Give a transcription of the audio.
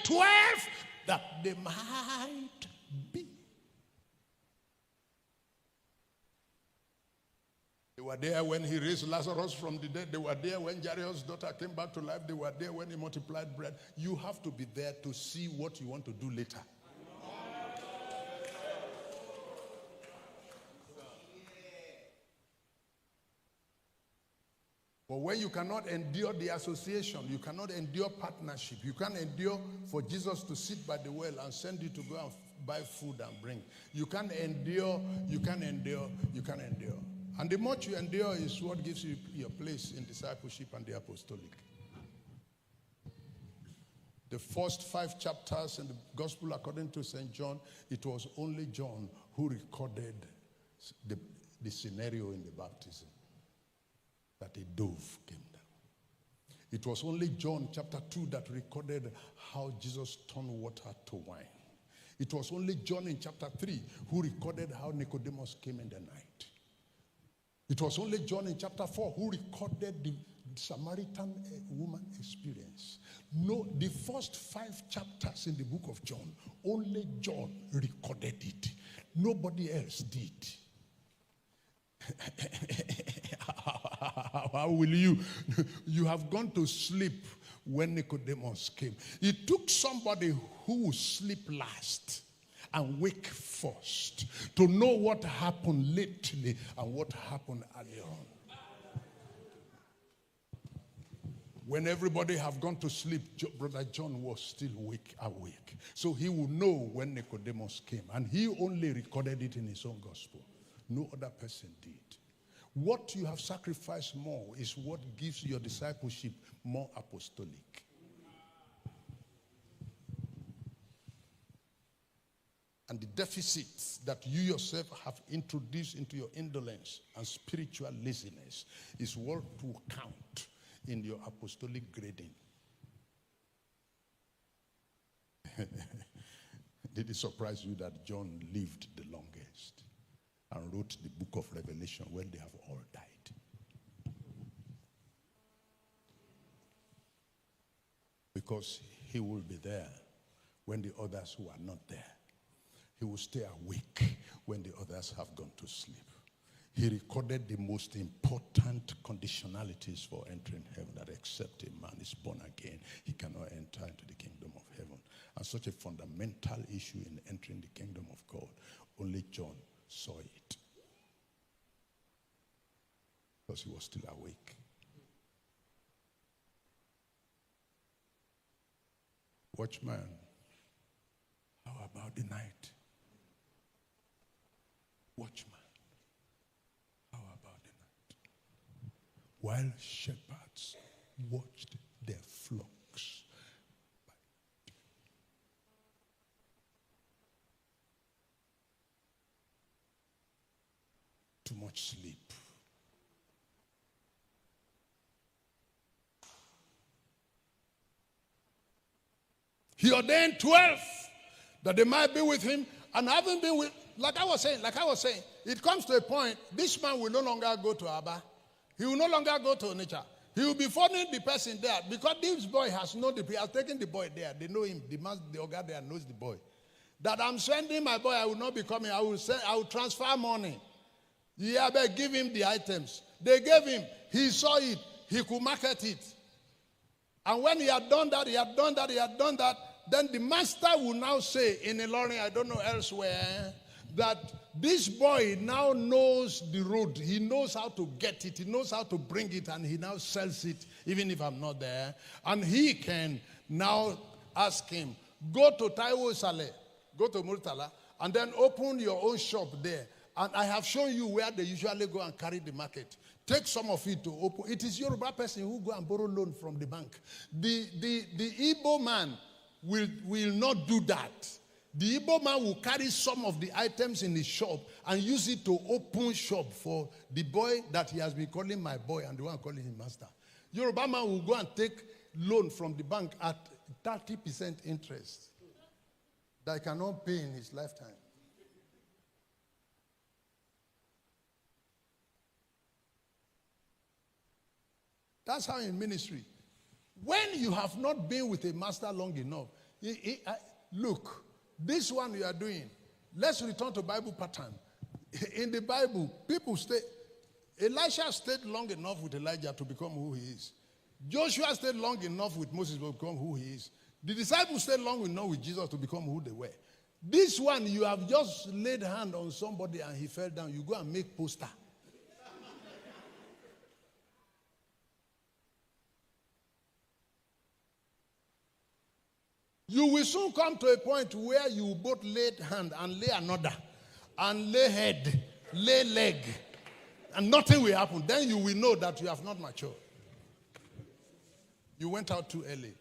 12 that they might be. They were there when he raised Lazarus from the dead. They were there when Jairus' daughter came back to life. They were there when he multiplied bread. You have to be there to see what you want to do later. But when you cannot endure the association, you cannot endure partnership, you can't endure for Jesus to sit by the well and send you to go and buy food and bring. You can't endure, you can't endure, you can't endure. And the much you endure is what gives you your place in discipleship and the apostolic. The first 5 chapters in the gospel according to St. John, it was only John who recorded the scenario in the baptism, that a dove came down. It was only John chapter 2 that recorded how Jesus turned water to wine. It was only John in chapter 3 who recorded how Nicodemus came in the night. It was only John in chapter 4 who recorded the Samaritan woman experience. No, the first 5 chapters in the book of John, only John recorded it. Nobody else did. How will you? You have gone to sleep when Nicodemus came. It took somebody who will sleep last and wake first to know what happened lately and what happened earlier on. When everybody have gone to sleep, Brother John was still awake. So he will know when Nicodemus came. And he only recorded it in his own gospel. No other person did. What you have sacrificed more is what gives your discipleship more apostolic. And the deficits that you yourself have introduced into your indolence and spiritual laziness is what will count in your apostolic grading. Did it surprise you that John lived the longest and wrote the book of Revelation when they have all died? Because he will be there when the others who are not there. He will stay awake when the others have gone to sleep. He recorded the most important conditionalities for entering heaven, that except a man is born again, he cannot enter into the kingdom of heaven. And such a fundamental issue in entering the kingdom of God, only John saw it. Because he was still awake. Watchman, how about the night? Watchman, how about the night? While shepherds watched their flocks by day. Too much sleep. He ordained 12 that they might be with him, and having been with, like I was saying, it comes to a point, this man will no longer go to Abba. He will no longer go to Onitsha. He will be phoning the person there, because this boy has taken the boy there. They know him. The Oga there knows the boy. That I'm sending my boy, I will not be coming. I will transfer money. Yeah, but give him the items. They gave him. He saw it. He could market it. And when he had done that, then the master will now say in Ilorin, I don't know elsewhere, that this boy now knows the road. He knows how to get it. He knows how to bring it, and he now sells it even if I'm not there. And he can now ask him, go to Taiwo Saleh, go to Murtala, and then open your own shop there. And I have shown you where they usually go and carry the market. Take some of it to open. It is Yoruba person who go and borrow loan from the bank. The Igbo man will not do that. The Igbo man will carry some of the items in his shop and use it to open shop for the boy that he has been calling my boy and the one calling him master. Yoruba man will go and take loan from the bank at 30% interest that he cannot pay in his lifetime. That's how in ministry. When you have not been with a master long enough, Look, this one you are doing, let's return to Bible pattern. In the Bible, people stay. Elisha stayed long enough with Elijah to become who he is. Joshua stayed long enough with Moses to become who he is. The disciples stayed long enough with Jesus to become who they were. This one, you have just laid hand on somebody and he fell down. You go and make poster. You will soon come to a point where you both lay hand and lay another, and lay head, lay leg, and nothing will happen. Then you will know that you have not matured. You went out too early.